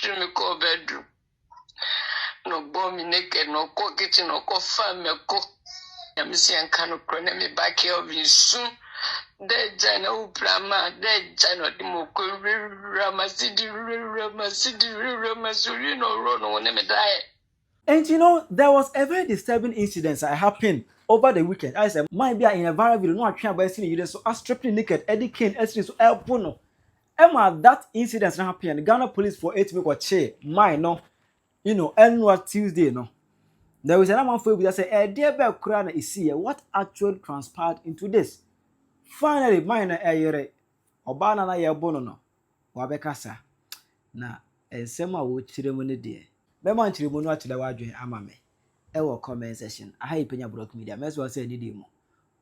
me call bedroom. No bomb me naked, no cook kitchen, no cook farm, no cook. I'm seeing kind of crane me back here of you soon. Dead Jana Uprama, dead Jana Dimoko, Ramasidi, Ramasurino, Rono, when they die. And you know, there was a very disturbing incident that happened over the weekend. I said, might be in a viral video, no, I can't buy you so I stripping naked, Eddie Kane, Esri, so El Puno. Emma, that incident happened. Ghana police for 8 weeks or chair, mine, no, you know, annual Tuesday, no. There was another man for you that said, dear Bell Kurana is here. What actually transpired into this? Finally, mine, Obana na ye bono no. Wabekasa. Na, sema wo chiremone dear. Bema chiremone wa chile wadwen amame. Ewo comment section. Aha ipenya block media. Mes wa say nidi mo.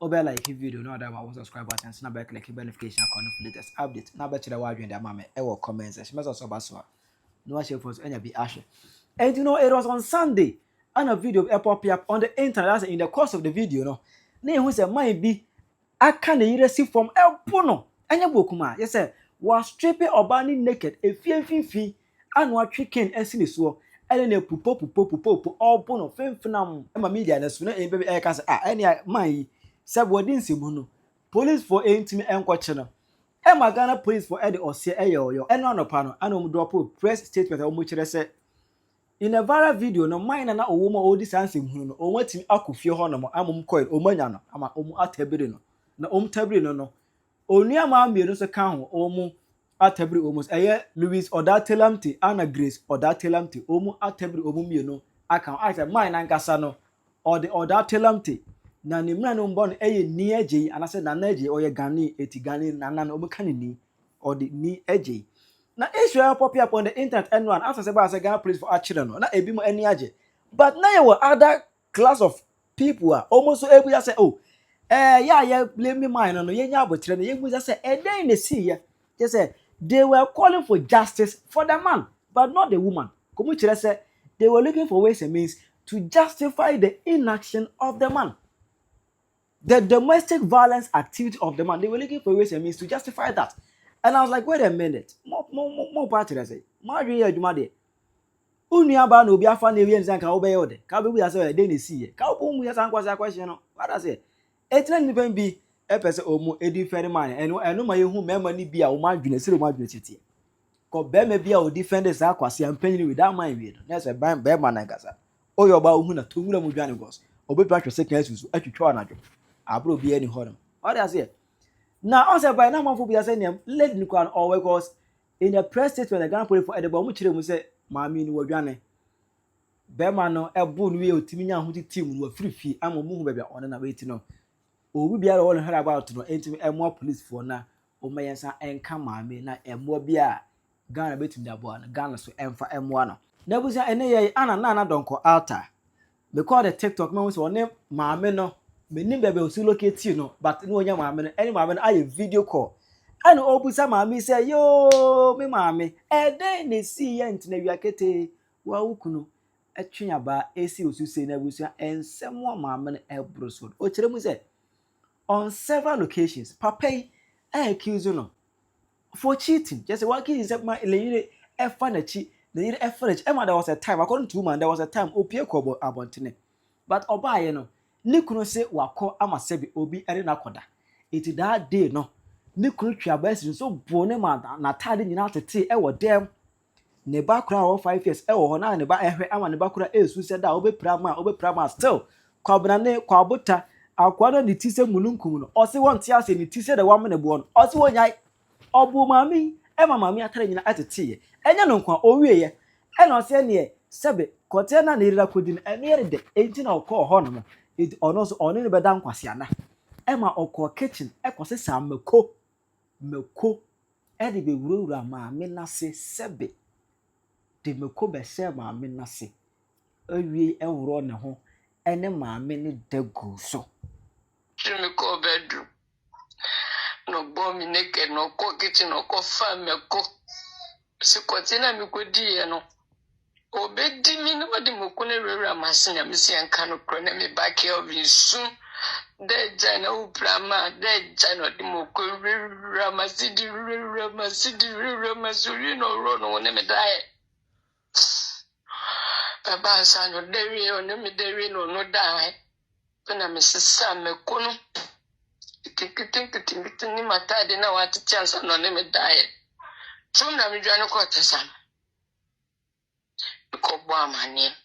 Obe like video no other one subscribe button na be click notification icon for latest update. Na be chile wadwen de amame. Ewo comment section. Mes so baso. No share for enya bi ashe. And you know, it was on Sunday, and a video pop up on the internet. In the course of the video, no, na who say might be I can receive from El Puno. Anya bokuma, yes sir, was stripping Obani naked, a fin, and what chicken and siniswo, and then a pupo, all Puno, finam, and media, and sooner a baby air cast, any my subwordin simuno. Police for intimate and questioner. Emma Ghana police for Eddie or say ayo, and on a panel, and drop press statement of which say. In a viral video, no mine na owomo odi sansem hunu no omwatimi akofie ho no amom coil omanya no ama atabiri no na tabiri no onua ma mienu so kan ho omo atabiri omos eye Louis Odatelamte Anna Grace Odatelamte omo atabiri omo mienu akan I say mine na nkasa no Odatelamte na ne mra no mbo no eye ni agye anase na na agye oye Gani eti Gani na na omo kan ni odi ni agye. Now Israel pop up on the internet and one after say Ghana police for children no na ebi mo ani age but now you were other class of people are almost so able to say oh yeah blame me mine no ye nya abotre no ye mu say then they see here they say they were calling for justice for the man but not the woman come chire say they were looking for ways and means to justify the inaction of the man, the domestic violence activity of the man. They were looking for ways and means to justify that. And I was like, wait a minute. More party, I say. Marry you, Jumade. Unyaba no be afa na ewie nsan ka obey ode. Ka be buya say dey na see. Ka obo mu yasan kwasa question no. What I say? Etina ni ban bi e pese omo edi fere man. Eno ma yehu mema ni bi a o ma dwene sire o ma dwene tete. Ko be me bi a o defend sa kwase ampanyi with that man wi no. Na say ban be man na gasa. O yo ba ohu na to nwura mu dwane gos. Obi twa second susu atwitwa anadwo. Abro bi ani ho no. What I say? Now, also by now, man, for be saying, let me go all because in the press statement, the Ghana police for the bomb, we say, Mammy, no, Ghana. Bermano, a boon wheel, Timina, who the team were free, I'm a move baby on and waiting on. Oh, we be all heard about to know intimate and more police for now. Oh, my answer and come, mammy, not and more beer. Ghana between that one, Ghana so and for M1. There was an Anna don't call altar. Because the TikTok man was on name, Mammy, no. Me nimbe osi locate you no but no nya maame no any maame no aye video call and obusa maame say yo me maame den na si ye ntina wiakete wa wukunu atwenya ba esi osusei na busu ensem maame no ebroso o kire mu say on several occasions papa accuse no for cheating just say what is my leyire efa na chi leyire efa na chi there was a time according to woman there was a time opie kobo abontene but obaye no Nikunu say wako ama sebi obi ere na koda. It that day no. Nikunu twaba esi so bone ma na tade nyina tete e wo dem. Ne ba kura o 5 years e wo ho na ne ba ehwe ama ne ba kura esu se da obeprama still. Kwabna ne kwabota akwado ne ti se mununkum no. O se won ti ase ne ti se da wa me ne bo no. O se wonyai obu mami e ma mami atare nyina atete ye. Enya no nkwa o wie ye. E na o se ne sebe kote na ne rira kodin ene yere de enti na o ko ho no. It also on any bedan kwasiana. Emma oko kitchen ekose sam meko edi be wura ma me nase sebe de meko be se ma me nase awie ewro ne ho ene ma me ne dagu so me ko bedroom no bomb me naked no ko kitchen no ko farm me ko se kotina me ko die no obedi mi no de mo ko ne rewura masenya me se anka no kro na me back here of you de Jana Uprama de Jana de mo ko Ramasidi Ramasurino Rono when me die Abasa no dewi ono me dewi no dai. Na me sisa me kono. Kitin ni matade na wati chansa no ne me dai. Tum na me dwane ko tesam. Ko bo amane.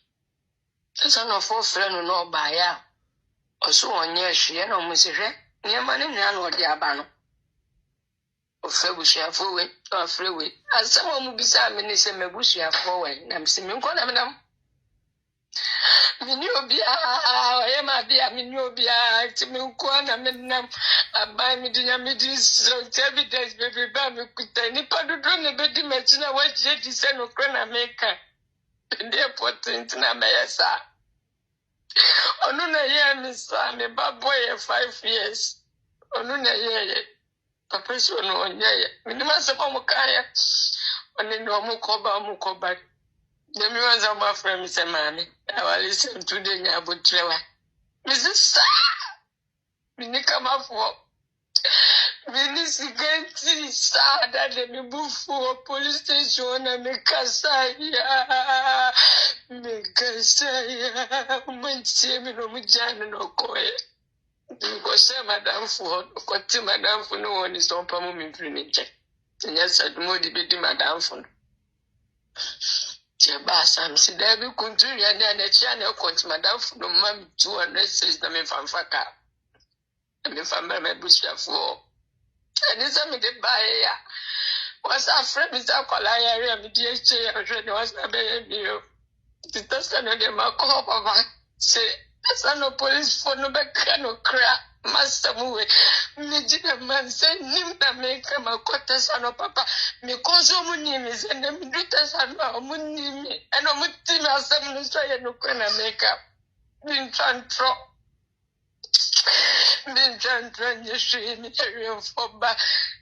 Tesa no fo frɛ no no ba ya. Oso onye hwe na mo se hwe. Nyema ne nua no de aba no. Ofre busuafo we, ofre we. Asama mu bisa me ne se mebusuafo we. Na me se me nko na me nam. Mini obia e ma bia mini obia ti me nko na me nam abai mi dinya mi dis evidence baby ba me kuta ni padodo ne bedi machina wa je di se no kro na meka. Ndi important na me yesa. Onu na ye mi sa me ba boy 5 years. Onu na ye papa so no onye. Mini ma se pa mo kaya. Oni no mo ko ba. Demi wanza ma friend se mami. I will listen to the nyabutrewa. Mrs. Sa. Mini kama fo. Mini sigenti sa da de mi bufu police station na me kasaya. Me kasaya. Mwenche mi no mujana no koe. Ko se madam fo, ko ti madam fo no woni so pa mo mi firi ni je. Nya sadumo di bedi madam fo. Basa msi debi kunturi ya na chia na konti madam no mam 206 na me fanfaka. Me famba me busuafo. Enisa me de bae ya. Wasa friend mi za kwala ya ria mi di eche ya hwe ne wasa be ya bio. Titasa no de makọ papa. Se tasa no police phone no be kra no kra. Master muwe. Mi jina man se nim na me kama kota sano papa. Mi konzo muni mi se ne mi duta sano muni mi. Eno muti mi asem no so ye no kwena makeup. Min chantro nye shi mi eri foba.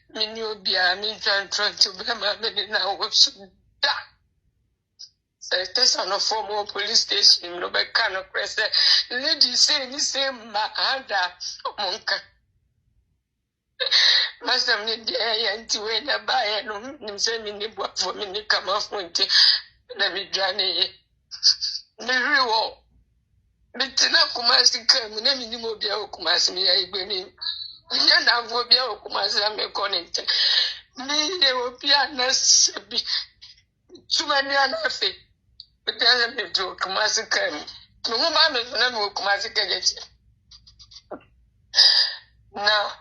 Mi ni obia min chantro to be ma me na wosu da. Tesa no formal police station no be kano press lady say ni say ma ada monka masam ni de ya nti we na ba ya no nim say mi ni boafo mi ni kama fonte na mi dwane ni riwo bitina kumasi kam na mi ni mo bia kumasi mi ya igbe mi nya na vo bia kumasi am connect mi ye opia na sebi tumani anafe. Tell me to Kumasi Kam. No woman is never Kumasi Kaget. Now,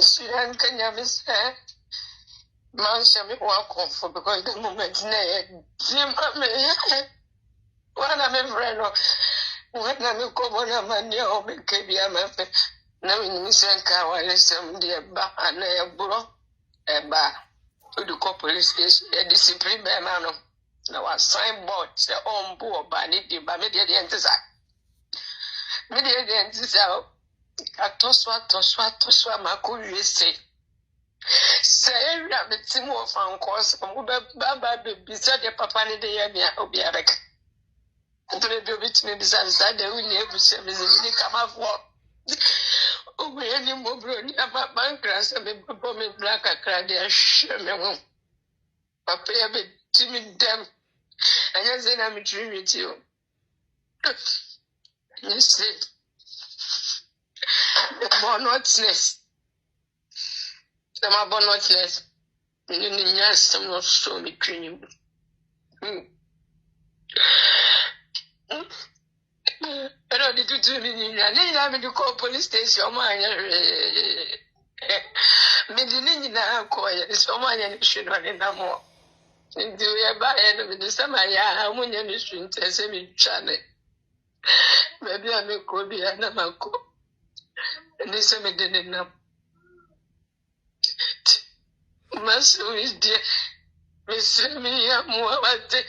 she and Kenya Miss Man shall be welcome for because the moment Jim one of my friend when I'm a common man, you make a man. Now in Miss Kawa, some dear bar and a bro, a bar to the police station, a discipline man. Now a signboard, the on board by Nidi by media the entisa. Media the entisa. A toswa, Maku, say. Say, Rabbit Timo found course from Baba beside the papa in the Yamia Obiarek. And to the bit me beside the winnie service in the come of war. Oh, any more brony about bankers and the bomb black a crowd their shame. Papa, a bit timid them. And yes, then I'm dreaming with you. Yes, see. The bonotness. The my bonotness. Yes, I'm not so me dreaming. I don't need to do me. I need to have to call police station. Me now call it. Someone should not in no more. Do you buy any of the summer? Yeah, I'm on your street. Say me, Charlie. Maybe I may call be a Namako. And this I didn't know. Master is dear. Miss me, I'm more about it.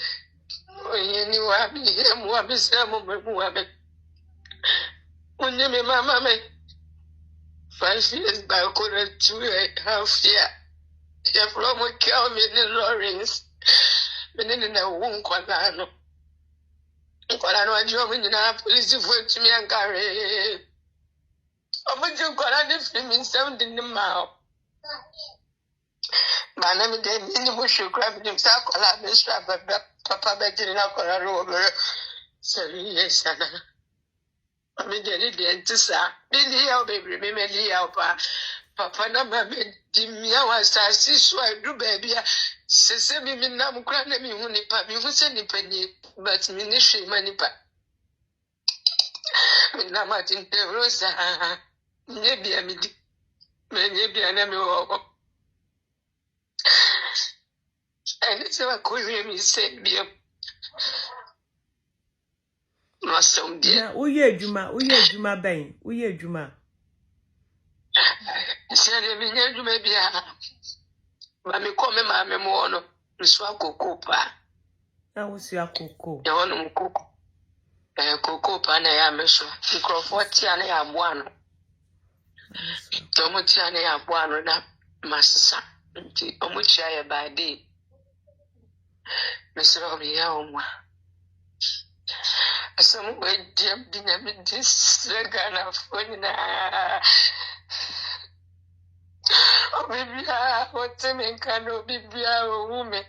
When you have me, more Miss Mohammed. When you mean Mamma, 5 years by quarter 2.5 years. If Romo Kelvin in Lawrence. Meaning a wound quadano. Quadano, and you're in a police for to me and carry. Oh, but you got a different 17 mile. My name is Minimum should grab himself, Papa Betty in a corner over. yes, I mean, the dentist, Billy, oh, baby, me, Papa, na baby, Dimia was I see, so I do, baby. Say, me, now, crying me, who nipa, me, who send a penny, but ministry, manipa. Me, now, Martin, the Rosa, maybe I mean, maybe I never. And it's a courier, me said, be a Master, dear. Uye Juma Ben, Uye Juma. Said, you may be a mammy, come, mammy, mono, Swako Copa. That was your cocoa. The one cook. Cocoa pan, I am so. Microphone, I am one. Tomotiana, I am one, not Master. Omuchi I by day. Mr. Obiama. Some way, Jim didn't this gun of when oh, baby, what's a man can be a woman?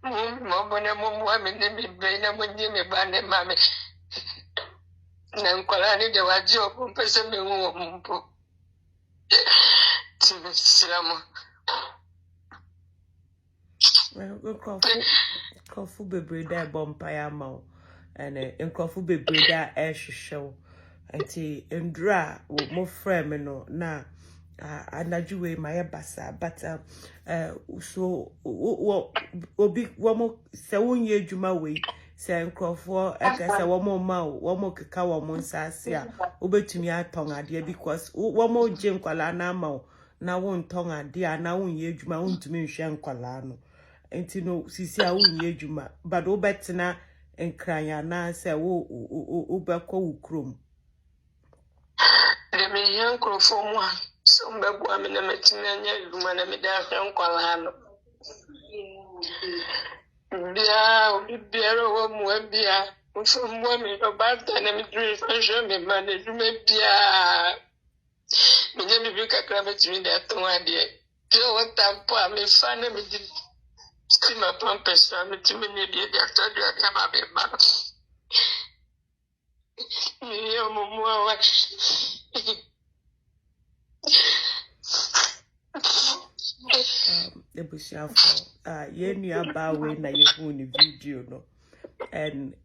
Mobile woman, me brain, and when you may ban a mammy. Nankolani, the wajjo, person, me woman. Timmy, Nkrofo bebre da bompaya ma and nkrofo bebre da ehwehwe anti ndra mo frame no na anajuwe maye basa but so obi wo mo se wonye adwuma we se nkrofo ekase wo mo ma wo mo keka wo mo nsase a obetumi aton ade because wo mo je nkwala na ma na wo nton ade a na wonye adwuma wontumi nhwe nkwala no enti no sisi a wonye adwuma but wo betena enkranya na se wo bekọ ukrom le me yan krofo mo so mbegu amena metina nya adwuma na me da hwe nkwala no bia wo mo bia so mo me obata na me dri fashion me manage me bia me nya me bi kakra betimi da to ade yo watampo a me fa na me di si ma pampers na me timi ne bi da to do aka ba be ba yo mo wa the bushafo ye nua ba we na ye hu ni video no and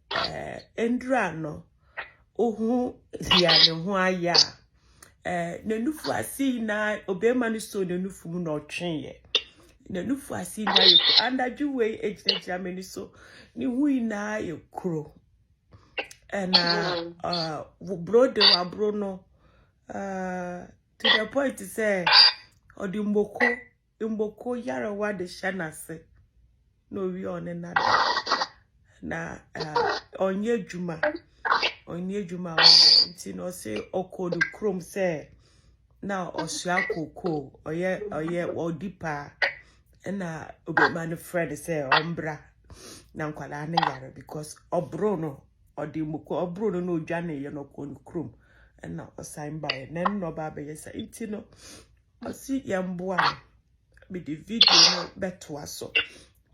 endra no ohu ya ne ho aya nanufu asi na obema ni so nanufu mu na otwenye nanufu asi na ye andaju we ejina meni so ni hu ina ye kro and brode wa bro no to the point say odi mboko yara wa de shanase no wi on na onye juma nti no say okodu krom say na osua koko oye odipa na obema no friend say ombra na nkwala na yara because obro no odi mboko obro no odwane ye no kodu krom na osign by na no ba be yesa nti no osi yamboa be the video no beto aso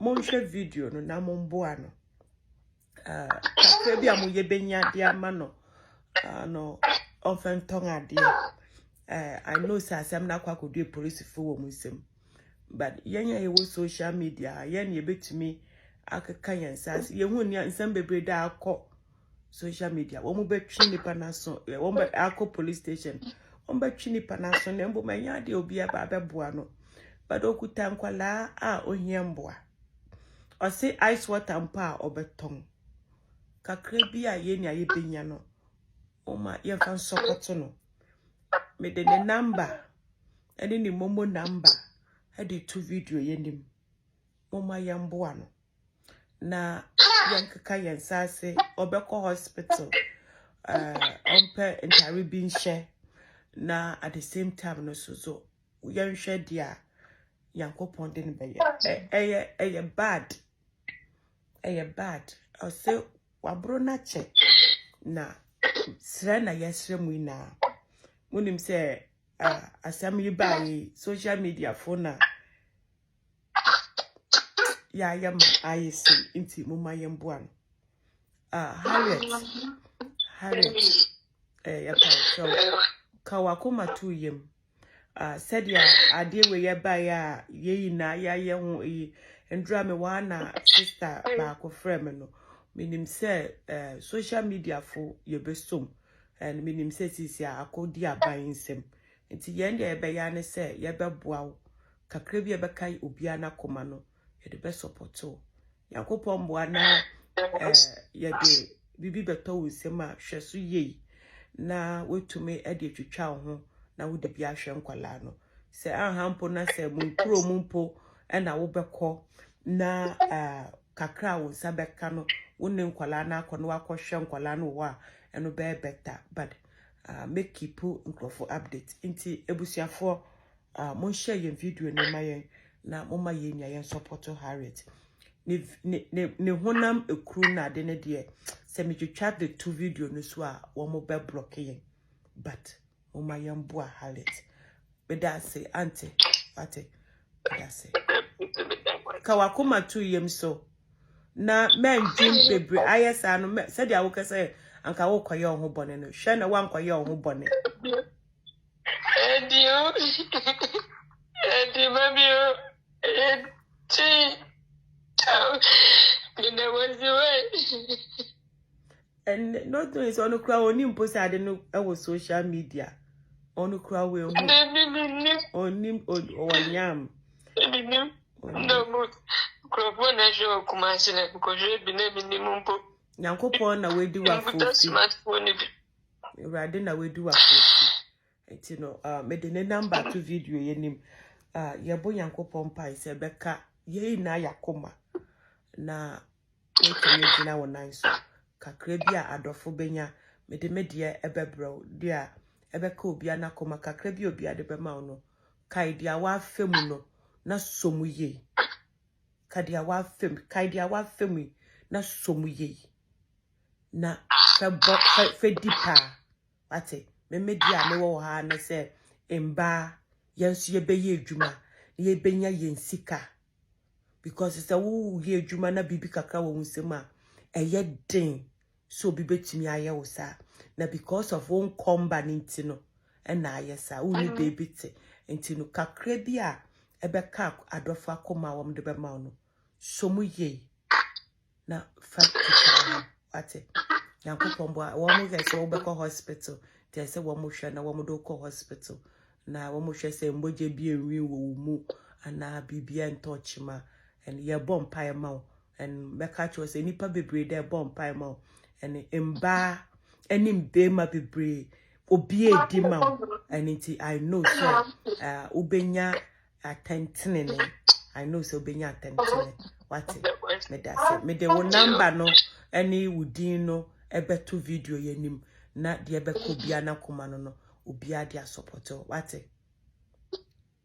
mo hwe video no na mo mboa no kakra bi amoye benya de ama no no ofenton ade I know say asem na kwa kodu police fo wo musem but yenya ye wo social media yen ye betumi akeka yensa ye hu ni nsem bebre da akọ social media wo mo betwi nipa na so wo mo akọ police station wo betwi nipa na so na mbo manya de obi aba beboa no but okuta nkwala a ohie mboa o say ice water mpa obeton kakra bi a ye ni aye benya no o ma ye fan sokoto no me de ne number eni ni momo number hadi to video yenim moma yamboa no na yankaka yansase obekọ hospital ompe entari bi nhye na at the same time no so yanhwe dia yankopon de ne beye eye bad o say wabro na che na sra na yesre mu ina munim say asam yi bai social media phone ya yama ayesi inti muma yemboa no Harriet so kawakoma tu yem said ya ade we ye ba ya ye na ya ye ho ndra me wana sister ba ko frame no minim say social media for ye besom and minim say sisi akodi aban nsem nti ye nde ye be ya ne say ye be boa kakra bi ye be kai obia na koma no ye de be support o yakopon boa na ye de bibi beto nsem a hweso ye na wetume ede twitwa ho na wo de bi ahwe nkwala no se anhampo na se munkro mumpo na wo bekọ na kakra wo sabeka no woni nkwala na akọ no akọhwe nkwala no wa eno be better but make keep nkrofo update nti ebusuafo mon share yen video ni mayen na mo maye nya yen support Harriet ne honam ekru na de ne de se me twitwa the two video no so a wo mo be block yen but mo mayen bo Harriet be da say auntie ate da say kawakoma tu yem so na men dream bebre ayesa no said ya wo kase anka wo koye ho bone no hwe na wan koye ho bone Edi babio eti you was the way and not doing so no kra oni mpost ade no e social media onu kra we hu onim onyam no mo kro na jo kuma sine ko je bi na minimum po Yankopon na we do afofi smartphone bi rade na we do afofi enti no me de number to video yenim ye bo Yankopon pai se beka ye na yakoma na we kanye gina wonan so kakra bi a adofo benya me de medie ebebro dia ebeka obi anakoma kakra bi obi ade bema no kai dia wa femu no na somuye kadia wa fem kaidia wa fem na somuye na fe dipa ate me media me wo ha na se emba yensu ye beye adwuma ye benya yensika because it's a wo ye adwuma na bibi kakra wo nsem a eye den so bi betimi aye wo sa na because of won komba nti no na aye sa wo ni baby te nti no kakra bi a ebeka adofo akoma wo mde be ma no somuye na fakita ate Yankopon bo wo mo ge se wo beko hospital te se wo mo hwe na wo mo do ko hospital na wo mo hwe se mboje bi enwi wo mu ana bibia ntochima and ye bomb pie ma and beka cho se nipa bebre de bomb pie ma and emba enim be ma bebre obi edi ma and it I know so ubenya atentene I know so ubenya atentene what me da say me de wo number no any wudin no ebeto video yenim na de ebeko bia na koma no obi ade support what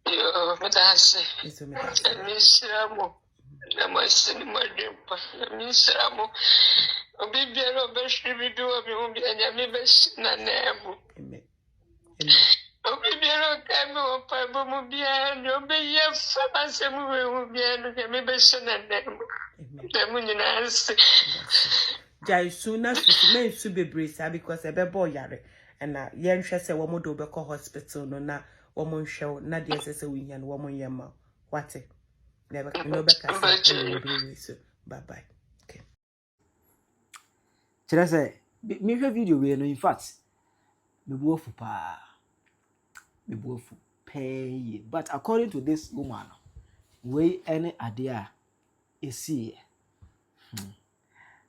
yo me da say eso me misramo na masini madempa misramo obi bia no be shiri video obi anya me be na nemu amen obi bia no ka me o pa bo mu bia no be ye fa masemu we mu bia no ka me be na nemu demu nyina nsi jai suna su men su bebre sa because ebebo yare and na ye nhwe se wo mo do be ko hospital no na wo mo nhwe na de se wo nya no wo mo yema wate never no be ka so bye bye okay Chira say me hwe video we no in fact me buofu pay but according to this woman we any idea esi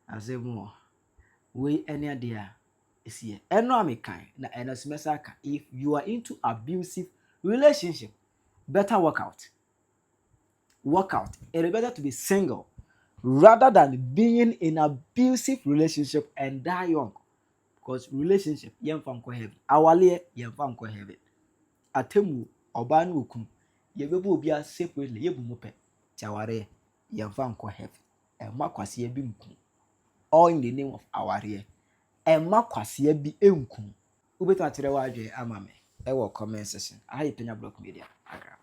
azemo we any idea esi eno amekan na eno smesaka if you are into abusive relationship better work out it is better to be single rather than being in abusive relationship and die young because relationship yemfa nko heaven awale yemfa nko heaven atemu oba na okun yebebo obi a separately yebu mope tiaware yemfa nko heaven emma kwase bi nkun all in the name of aware emma kwase bi enkun ubeto akyere wa adwe ama me e wo comment section ayi penya block media agra